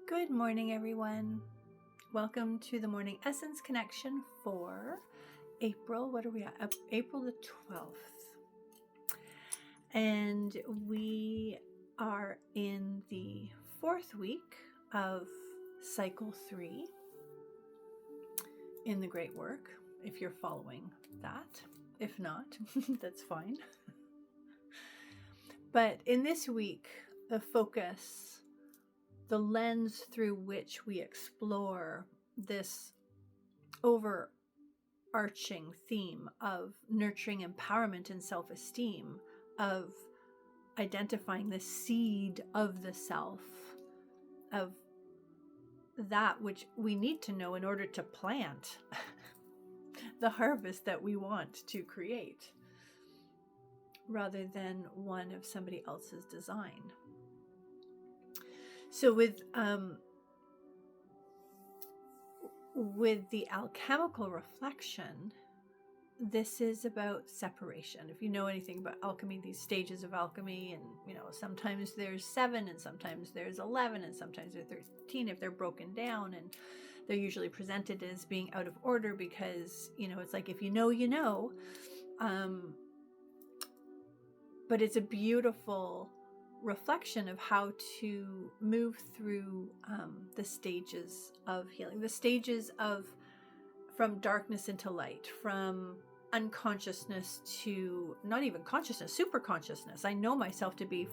Good morning, everyone. Welcome to the Morning Essence Connection for April. What are we at? April the 12th. And we are in the fourth week of cycle 3 in the Great Work, if you're following that. If not, that's fine. But in this week, the focus, the lens through which we explore this overarching theme of nurturing empowerment and self-esteem, of identifying the seed of the self, of that which we need to know in order to plant the harvest that we want to create, rather than one of somebody else's design. So with the alchemical reflection, this is about separation. If you know anything about alchemy, these stages of alchemy, and sometimes there's 7 and sometimes there's 11 and sometimes there's 13 if they're broken down, and they're usually presented as being out of order because it's like, if you know, you know. But it's a beautiful reflection of how to move through the stages of healing, the stages of from darkness into light, from unconsciousness to not even consciousness, super consciousness. I know myself to be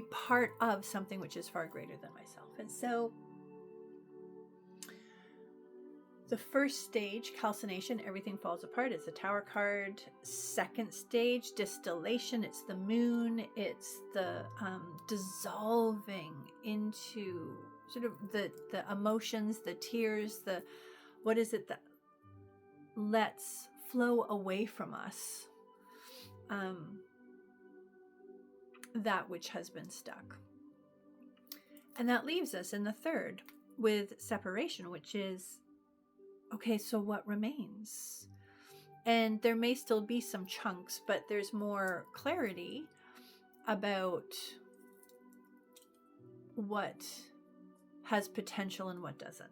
part of something which is far greater than myself. And so the first stage, calcination, everything falls apart. It's the Tower card. Second stage, distillation. It's the moon. It's the dissolving into sort of the emotions, the tears, what is it that lets flow away from us, that which has been stuck. And that leaves us in the third with separation, which is, okay, so what remains? And there may still be some chunks, but there's more clarity about what has potential and what doesn't.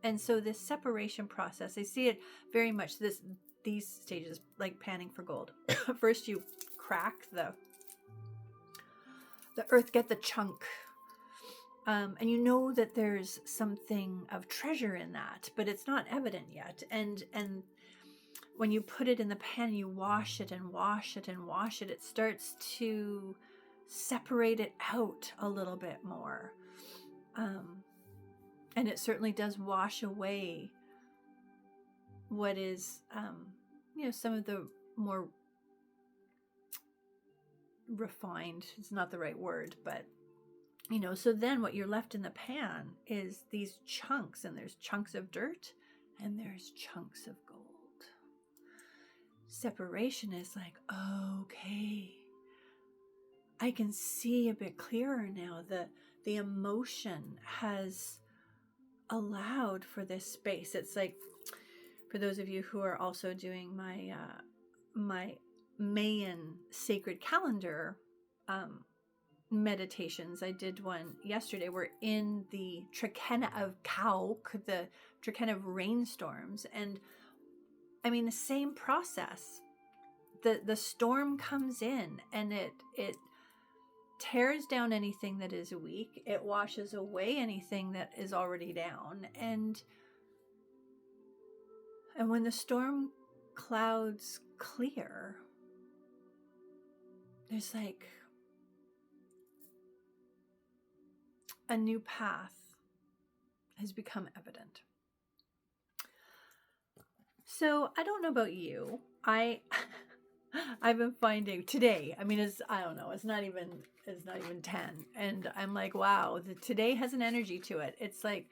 And so this separation process, I see it very much these stages like panning for gold. First you crack the earth, get the chunk. And you know that there's something of treasure in that, but it's not evident yet. And when you put it in the pan, you wash it and wash it and wash it, it starts to separate it out a little bit more. And it certainly does wash away what is, some of the more refined, it's not the right word, but so then what you're left in the pan is these chunks, and there's chunks of dirt and there's chunks of gold. Separation is like, okay, I can see a bit clearer now. The emotion has allowed for this space. It's like, for those of you who are also doing my Mayan sacred calendar meditations, I did one yesterday. We're in the Trekena of Kauk, the Trekena of rainstorms, and I mean the same process. The storm comes in and it tears down anything that is weak. It washes away anything that is already down, and when the storm clouds clear, there's like a new path has become evident. So I don't know about you. I've been finding today, I don't know, it's not even 10. And I'm like, wow, today has an energy to it. It's like,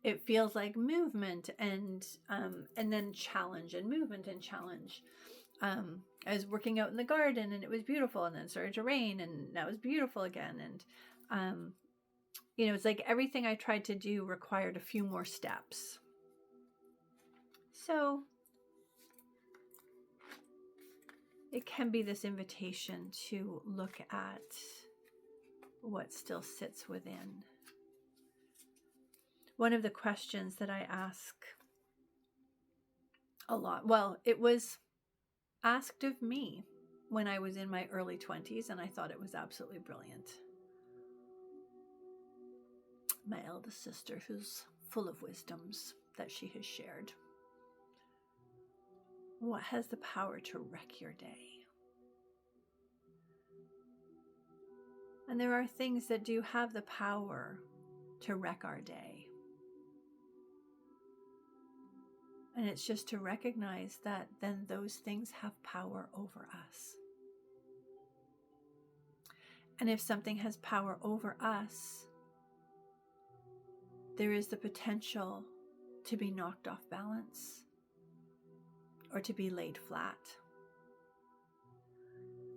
it feels like movement and then challenge and movement and challenge. I was working out in the garden and it was beautiful, and then it started to rain and now it's beautiful again. And, it's like everything I tried to do required a few more steps. So it can be this invitation to look at what still sits within one of the questions that I ask a lot, well, it was asked of me when I was in my early 20s, and I thought it was absolutely brilliant. My eldest sister, who's full of wisdoms that she has shared. What has the power to wreck your day? And there are things that do have the power to wreck our day. And it's just to recognize that then those things have power over us. And if something has power over us, there is the potential to be knocked off balance or to be laid flat.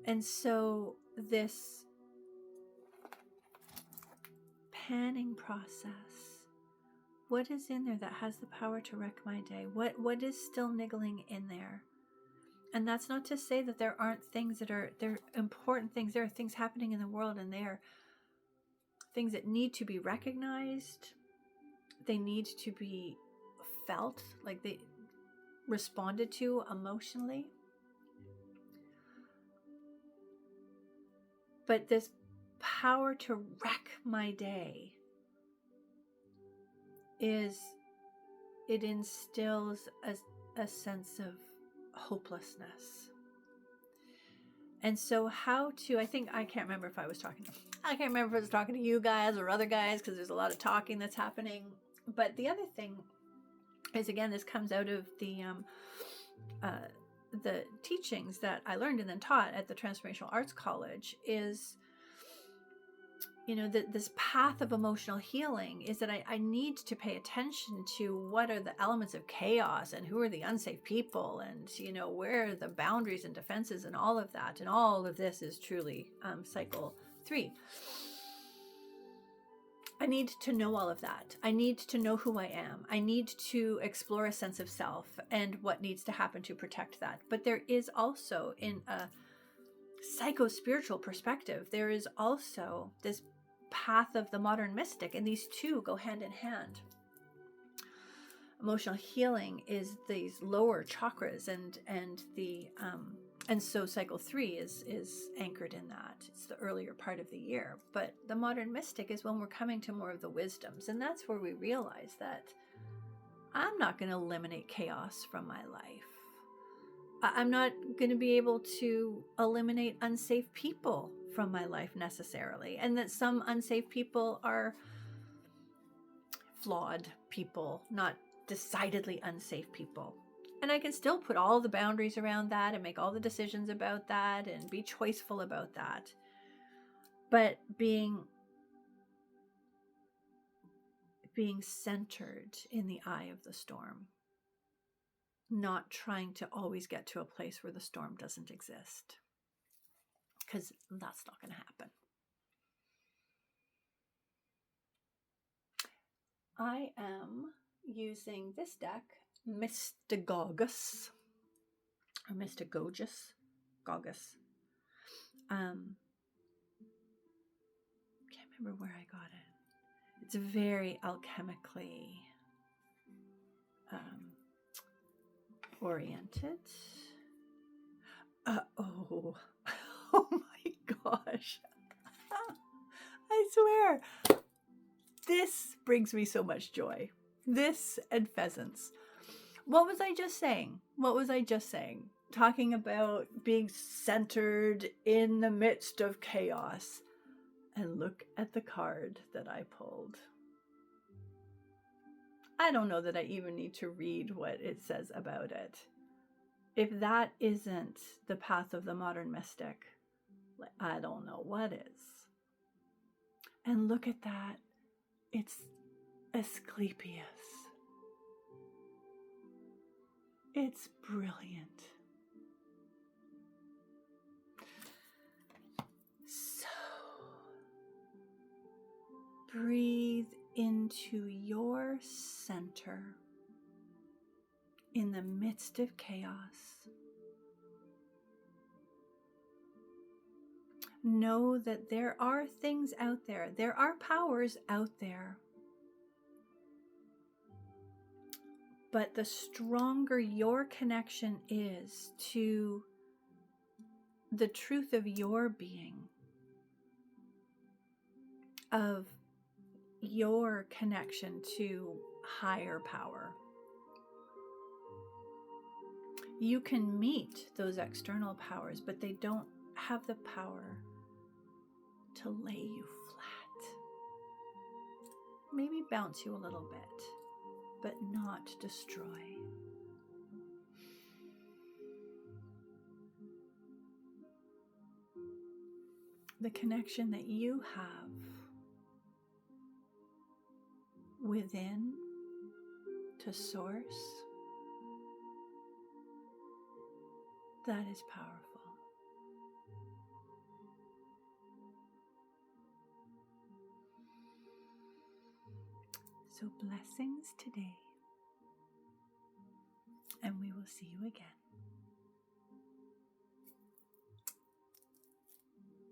And so this panning process, what is in there that has the power to wreck my day? What is still niggling in there? And that's not to say that there aren't things they're important things. There are things happening in the world, and they are things that need to be recognized. They need to be felt, like they responded to emotionally. But this power to wreck my day it instills a sense of hopelessness. And so I can't remember if I was talking to you guys or other guys, because there's a lot of talking that's happening. But the other thing is, again, this comes out of the teachings that I learned and then taught at the Transformational Arts College, is, this path of emotional healing is that I need to pay attention to what are the elements of chaos and who are the unsafe people, and, where are the boundaries and defenses and all of that. And all of this is truly cycle 3. I need to know all of that. I need to know who I am. I need to explore a sense of self and what needs to happen to protect that. But there is also, in a psycho-spiritual perspective, there is also this path of the modern mystic, and these two go hand in hand. Emotional healing is these lower chakras, and so cycle 3 is anchored in that. It's the earlier part of the year. But the modern mystic is when we're coming to more of the wisdoms, and that's where we realize that I'm not going to eliminate chaos from my life. I'm not going to be able to eliminate unsafe people from my life necessarily, and that some unsafe people are flawed people, not decidedly unsafe people. And I can still put all the boundaries around that and make all the decisions about that and be choiceful about that. But being centered in the eye of the storm, not trying to always get to a place where the storm doesn't exist, because that's not going to happen. I am using this deck, Mystagogus, or Mystagogus, Gogus. Can't remember where I got it. It's very alchemically oriented. Oh my gosh. I swear. This brings me so much joy. This and pheasants. What was I just saying? Talking about being centered in the midst of chaos. And look at the card that I pulled. I don't know that I even need to read what it says about it. If that isn't the path of the modern mystic, I don't know what is. And look at that. It's Asclepius. It's brilliant. So, breathe into your center in the midst of chaos. Know that there are things out there. There are powers out there But the stronger your connection is to the truth of your being, of your connection to higher power, you can meet those external powers, but they don't have the power to lay you flat. Maybe bounce you a little bit, but not destroy. The connection that you have within to source, that is powerful. So blessings today, and we will see you again.